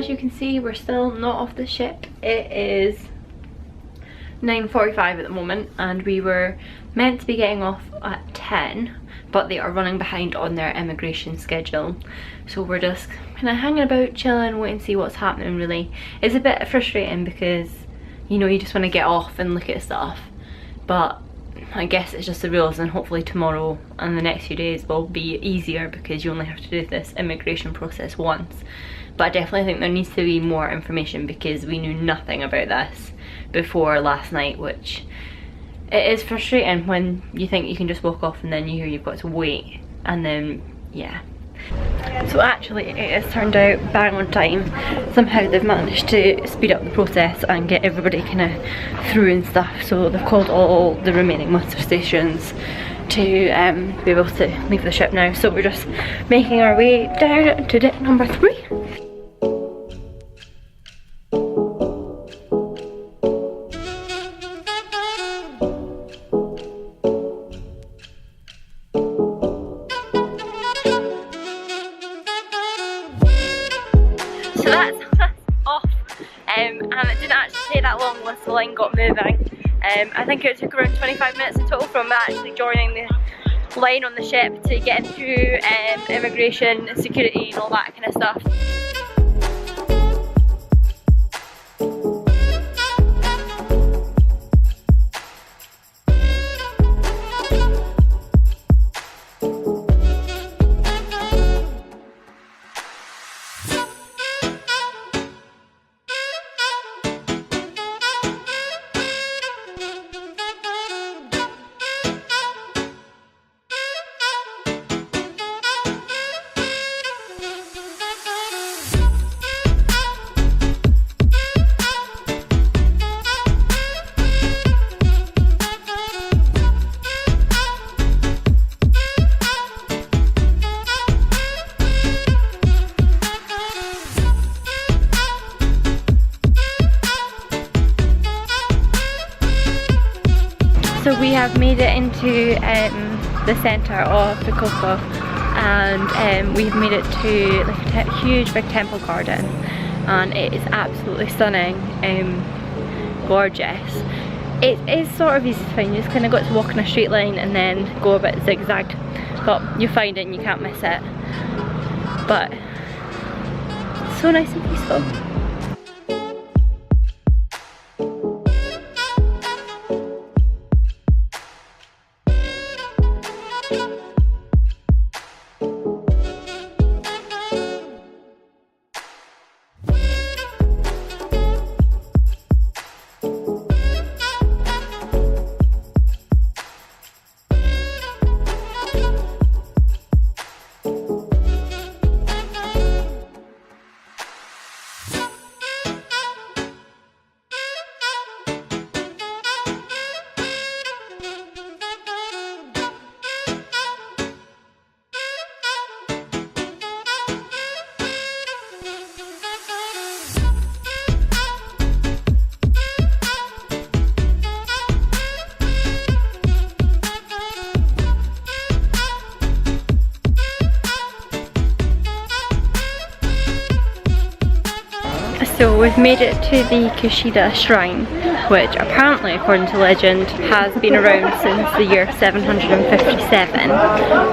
as you can see, we're still not off the ship. It is 9:45 at the moment, and we were meant to be getting off at 10, but they are running behind on their immigration schedule. So we're just kind of hanging about, chilling, waiting to see what's happening really. It's a bit frustrating because, you know, you just want to get off and look at stuff. But I guess it's just the rules, and hopefully tomorrow and the next few days will be easier because you only have to do this immigration process once. But I definitely think there needs to be more information because we knew nothing about this before last night, which it is frustrating when you think you can just walk off and then you hear you've got to wait, and then yeah. So actually it has turned out bang on time. Somehow they've managed to speed up the process and get everybody kind of through and stuff, so they've called all the remaining muster stations to be able to leave the ship now. So we're just making our way down to deck number 3. So that's off, and it didn't actually take that long once the line got moving. I think it took around 25 minutes in total from actually joining the line on the ship to getting through immigration, security and all that kind of stuff. So we have made it into the centre of Fukuoka, and we've made it to like a huge big temple garden, and it is absolutely stunning, gorgeous. It is sort of easy to find. You just kind of got to walk in a straight line and then go a bit zigzag, but you find it and you can't miss it. But it's so nice and peaceful. So we've made it to the Kushida Shrine, which apparently, according to legend, has been around since the year 757,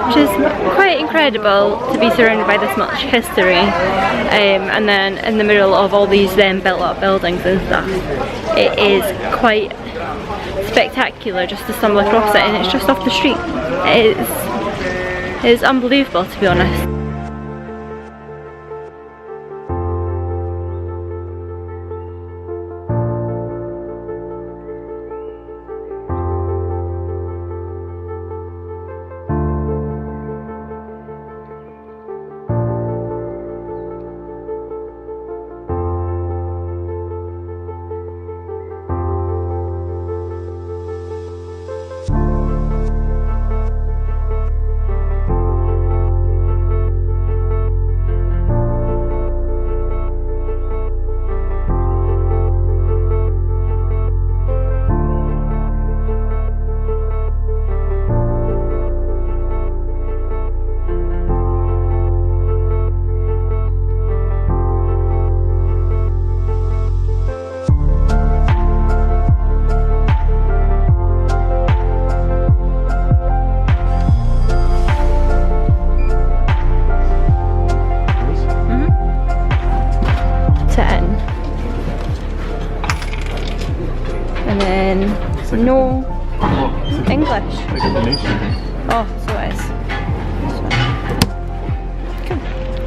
which is quite incredible to be surrounded by this much history, and then in the middle of all these then built up buildings and stuff. It is quite spectacular just to stumble across it, and it's just off the street. It is unbelievable, to be honest.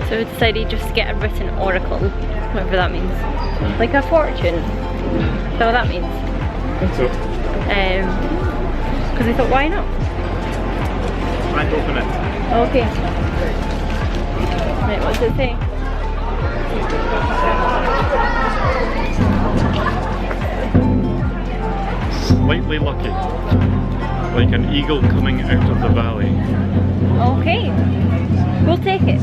So we decided just to get a written oracle, whatever that means. Like a fortune. Is that what that means? I think so. Because we thought, why not? Try and open it. Okay. Right, what does it say? Slightly lucky. Like an eagle coming out of the valley. Okay. We'll take it.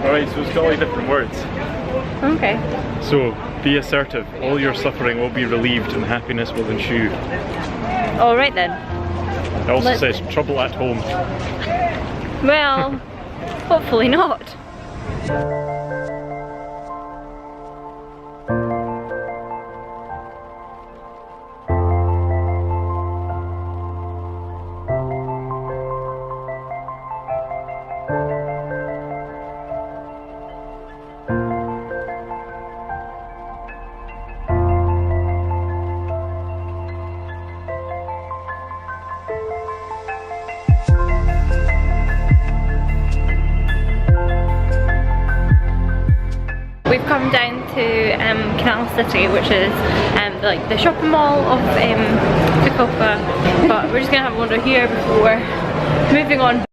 Alright, so it's got like different words. Okay. So, be assertive, all your suffering will be relieved and happiness will ensue. Alright then. It also says trouble at home. Well, hopefully not. We've come down to Canal City, which is like the shopping mall of Fukuoka, but we're just gonna have a wander here before moving on.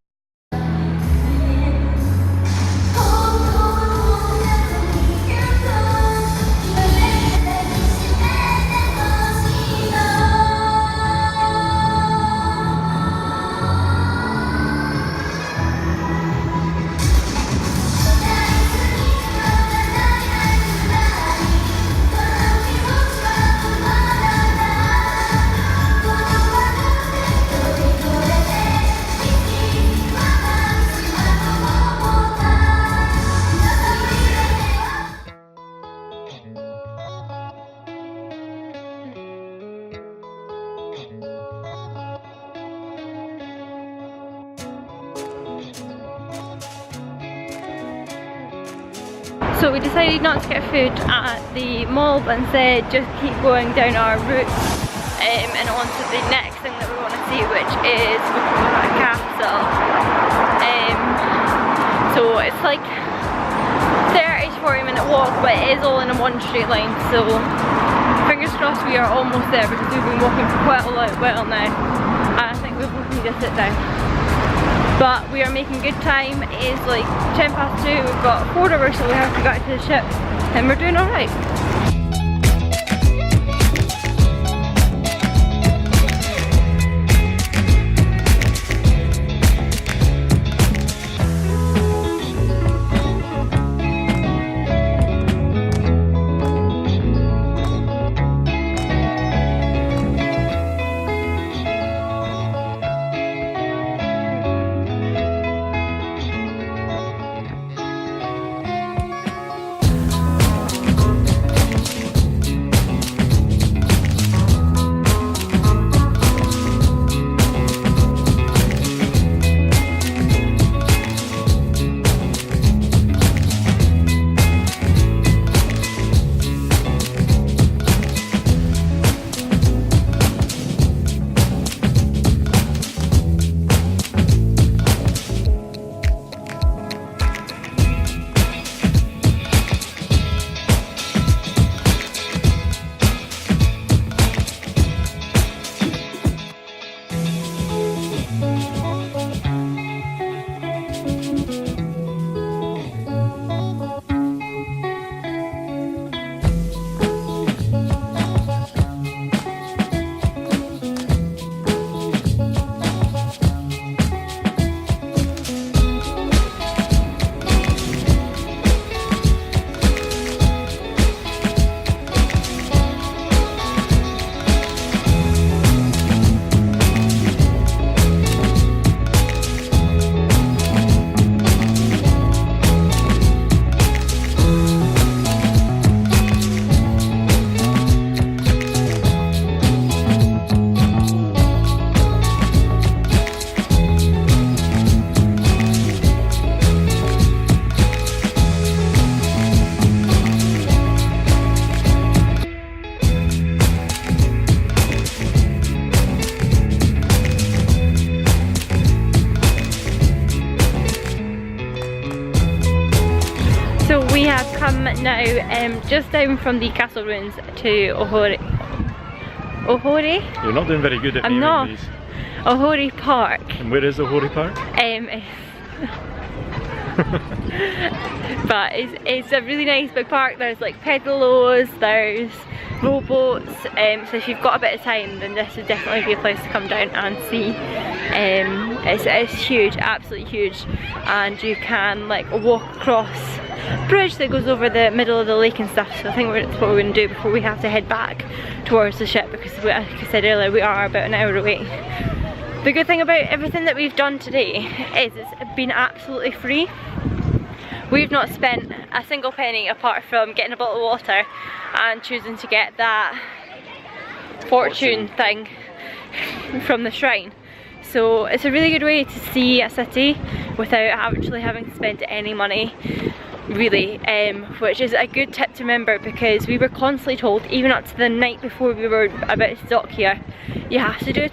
So we decided not to get food at the mall, but instead just keep going down our route and on to the next thing that we want to see, which is Fukuoka Castle. So it's like 30 to 40-minute walk, but it is all in a one straight line, so fingers crossed we are almost there, because we've been walking for quite a while now, and I think we both need to sit down. But we are making good time. It is like 2:10, we've got 4 hours till we have to get to the ship, and we're doing alright. just down from the castle ruins to Ohori. Ohori? You're not doing very good at naming not. these. Ohori Park. And where is Ohori Park? But it's a really nice big park. There's like pedalos, there's rowboats, so if you've got a bit of time then this would definitely be a place to come down and see. It's huge, absolutely huge, and you can like walk across a bridge that goes over the middle of the lake and stuff, so I think that's what we're going to do before we have to head back towards the ship, because like I said earlier, we are about an hour away. The good thing about everything that we've done today is it's been absolutely free. We've not spent a single penny apart from getting a bottle of water and choosing to get that fortune thing from the shrine. So it's a really good way to see a city without actually having spent any money, really, which is a good tip to remember, because we were constantly told, even up to the night before we were about to dock here, you have to do a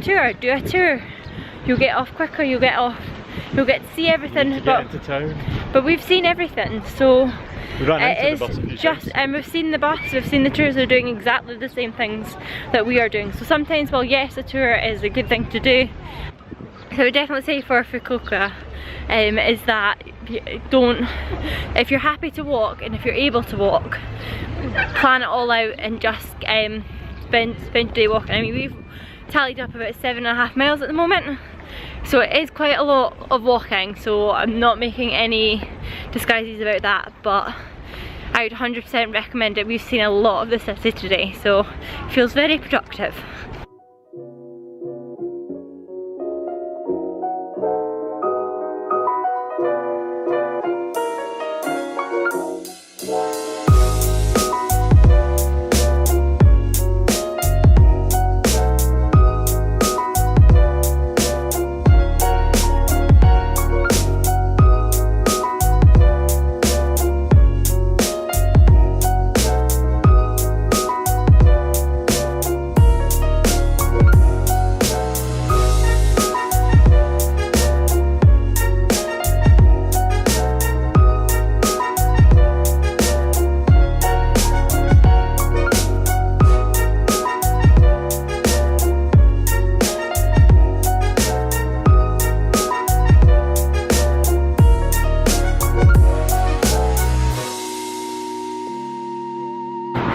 tour, you'll get off quicker, you'll get to see everything. But we've seen everything, so it is just, and we've seen the bus, we've seen the tours are doing exactly the same things that we are doing. So sometimes, well, yes, a tour is a good thing to do. So I would definitely say for Fukuoka is that if you're happy to walk and if you're able to walk, plan it all out and just spend a day walking. I mean, we've tallied up about 7.5 miles at the moment, so it is quite a lot of walking, so I'm not making any disguises about that, but I would 100% recommend it. We've seen a lot of the city today, so it feels very productive.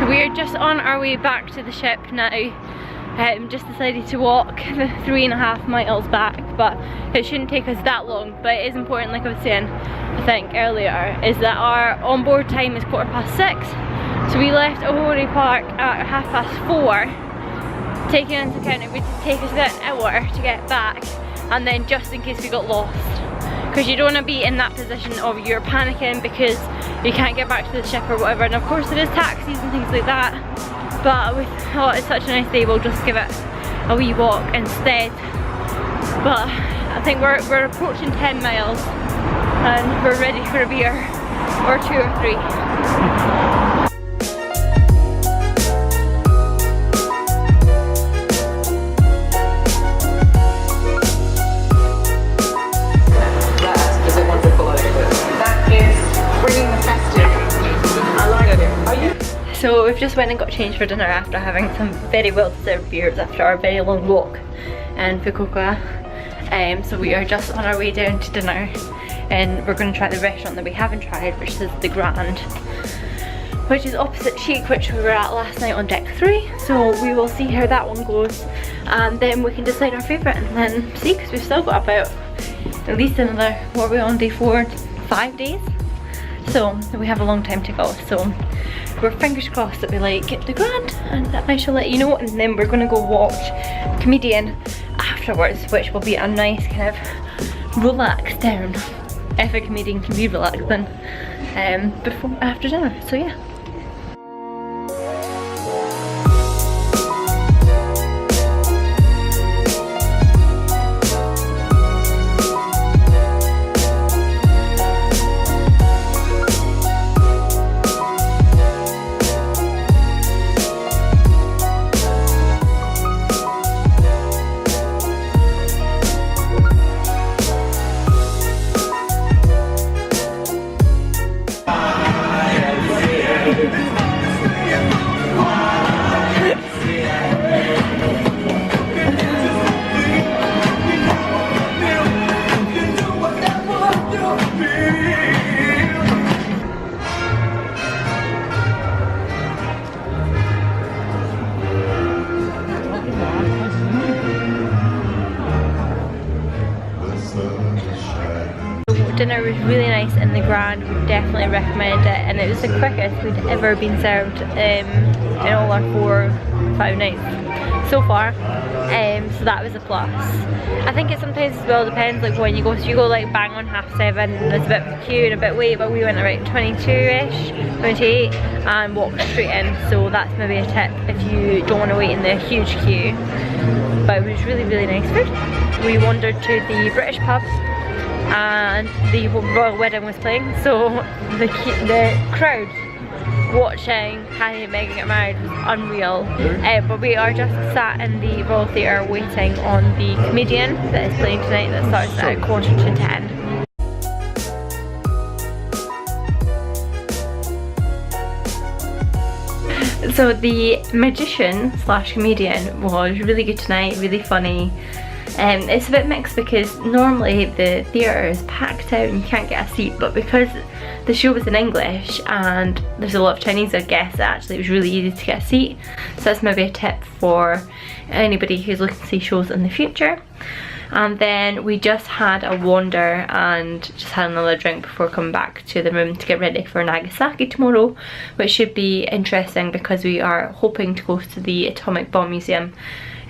We're just on our way back to the ship now. Just decided to walk the 3.5 miles back, but it shouldn't take us that long. But it is important, like I was saying, I think earlier, is that our onboard time is 6:15. So we left Ohori Park at 4:30. Taking into account it would take us about an hour to get back, and then just in case we got lost. Because you don't want to be in that position of you're panicking because you can't get back to the ship or whatever. And of course there is taxis and things like that, but we thought it's such a nice day, we'll just give it a wee walk instead. But I think we're approaching 10 miles and we're ready for a beer or 2 or 3. So we've just went and got changed for dinner after having some very well deserved beers after our very long walk in Fukuoka. So we are just on our way down to dinner, and we're going to try the restaurant that we haven't tried, which is the Grande, which is opposite Chic, which we were at last night on deck 3. So we will see how that one goes, and then we can decide our favourite and then see, because we've still got about at least another, what are we on, day 4, 5 days? So we have a long time to go. So we're fingers crossed that we like the Grande, and I shall let you know. And then we're gonna go watch Comedian afterwards, which will be a nice kind of relax down, if a comedian can be relaxing, after dinner. So yeah. really nice in the Grande, would definitely recommend it, and it was the quickest we'd ever been served in all our 4 or 5 nights so far, so that was a plus. I think it sometimes as well depends like when you go, so you go like bang on 7:30 and there's a bit of a queue and a bit wait, but we went around 22ish, 28 and walked straight in, so that's maybe a tip if you don't want to wait in the huge queue. But it was really nice food. We wandered to the British pub and the royal wedding was playing, so the crowd watching Harry and Meghan get married was unreal. But we are just sat in the Royal Theatre waiting on the comedian that is playing tonight, that starts at 10:15. So the magician slash comedian was really good tonight, really funny. It's a bit mixed because normally the theatre is packed out and you can't get a seat, but because the show was in English and there's a lot of Chinese guests, actually it was really easy to get a seat. So that's maybe a tip for anybody who's looking to see shows in the future. And then we just had a wander and just had another drink before coming back to the room to get ready for Nagasaki tomorrow, which should be interesting because we are hoping to go to the Atomic Bomb Museum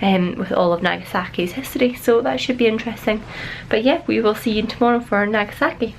with all of Nagasaki's history, so that should be interesting. But yeah, we will see you tomorrow for Nagasaki.